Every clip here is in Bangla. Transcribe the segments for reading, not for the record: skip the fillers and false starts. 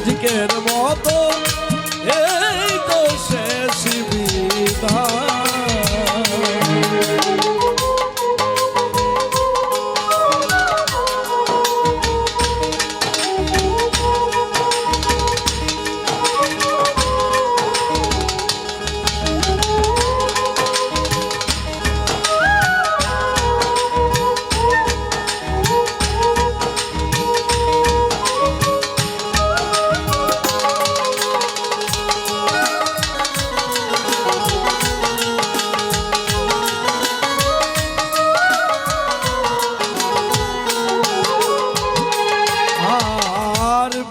আজকের মতো এই তো শেষ বিদায়।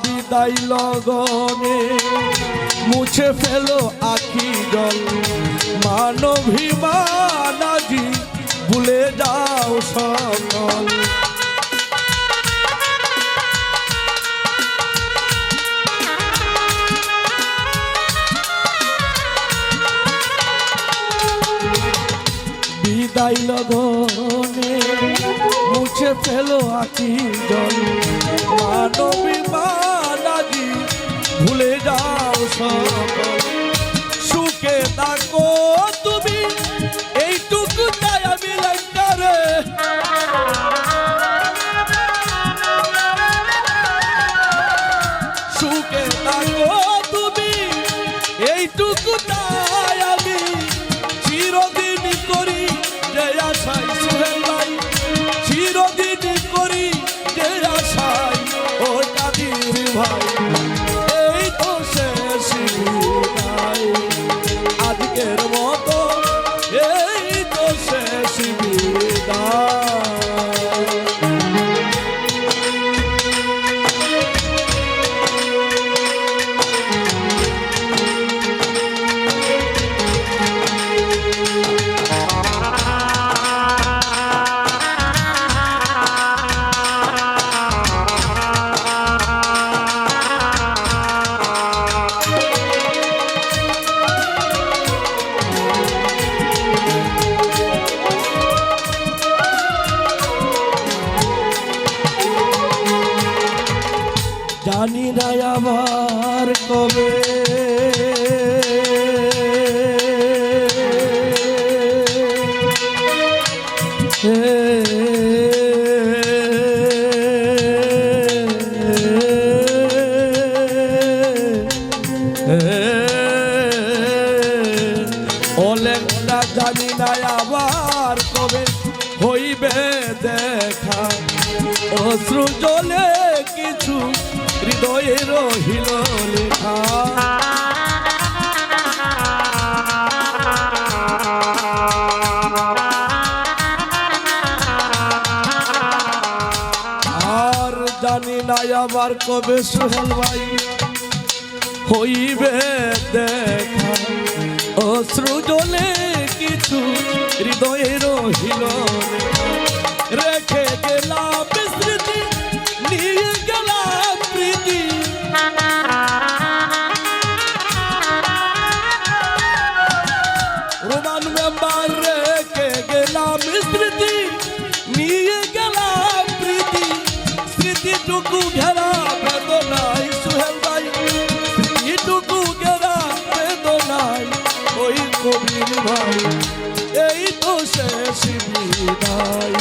বিদায় লগনে মুছে ফেলো আখি জল, মানভিমান আজি ভুলে যাও সকল। বিদায় লগনে মুছে ফেলো আখি জল, মানবিমান আজি ভুলে যাও সকল। সুখে থাকো তুমি এইটুকু চাই আমি লেখারে, সুখে থাকো তুমি এইটুকু চাই আমি চিরদিন করি যে আশাই সোহেল ভাই, চিরদিন করি যে আশাই ও কাদির ভাই। এই তো শেষ বিদায় আজকের মতো, এই তো শেষ বিদায়। জানি না আবার কবে ওলেঙ্গা, জানি না আবার কবে হইবে দেখা, অশ্রু জলে কিছু হৃদয়ে রহিল লেখা। আর জানি না আবার কবে সোহেল ভাই হইবে দেখা, অশ্রু জলে কিছু হৃদয়ে রহিল লেখা। রেখে গেলাম স্মৃতি, নিয়ে গেলাম প্রীতি, রোমান মেম্বার রেখে গেলাম স্মৃতি, নিয়ে গেলাম প্রীতি। স্মৃতিটুকু ঘেরা বেদনায় সোহেল ভাই, স্মৃতিটুকু ঘেরা বেদনায় ওই কবির ভাই। এই তো শেষ বিদায়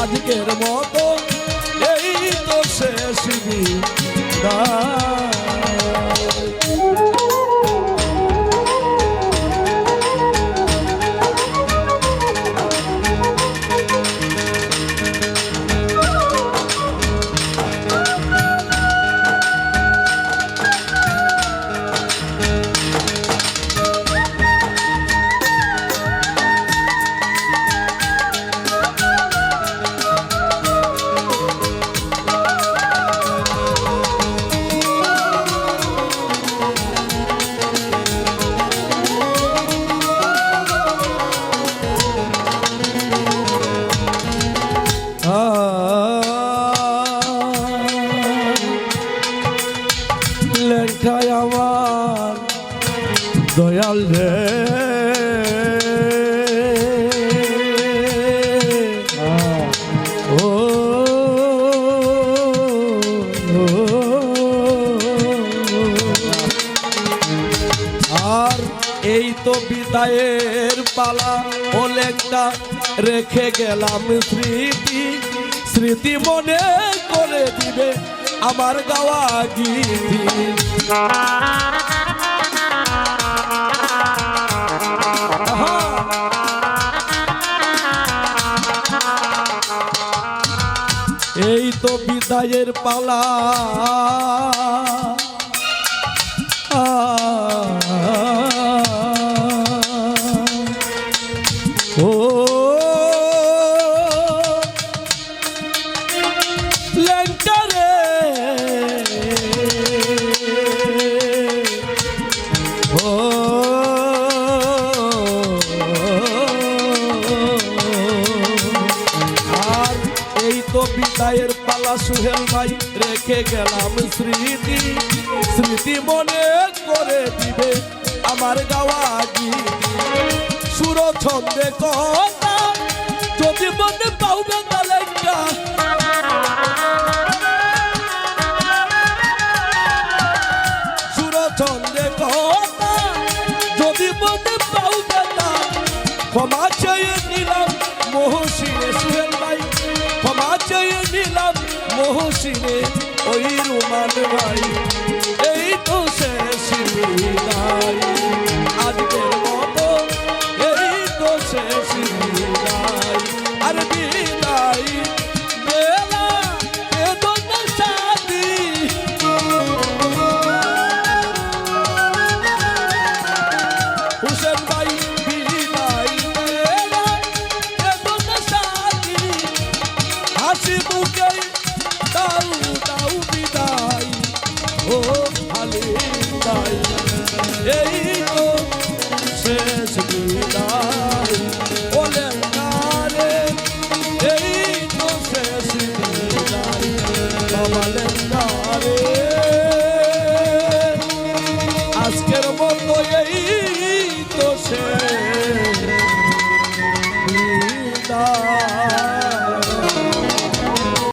আজকের মতো, এই তো শেষ বিদায়। লেখায় আমার দয়াল রে, ও বিদায়ের পালা অনেকটা রেখে গেলাম স্মৃতি স্মৃতি মনে করে দিবে আমার গাওয়া গীতি এই তো বিদায়ের পালা ও লেঙ্কারে ও আর এই তো বিদায়ের পালা সুহেল ভাই রেখে গেলাম স্মৃতি স্মৃতি মনে করে দিবে আমার গাওয়া গীতি সুর ছন্দে কথা যদি মনে পাওবে তালেঙ্গা সুর ছন্দে কথা যদি মনে পাওবে না ক্ষমা চেয়ে নিলাম মহসিনে সুহেল ভাই ক্ষমা চেয়ে নিলাম মহসিনে ওই রুমান ভাই এই তো শেষ বিদায় আজকের মতো এই তো শেষ বিদায় আর বিদায় বেলা বেদন সাথী হুসেন ভাই বিদায় বেলা বেদন সাথী হাসি মুখে দাও দাও বিদায় ও হালিদাই এই তো শেষ বিদায় বলে নারে এই তো শেষ বিদায় বাবা লেঙ্গারে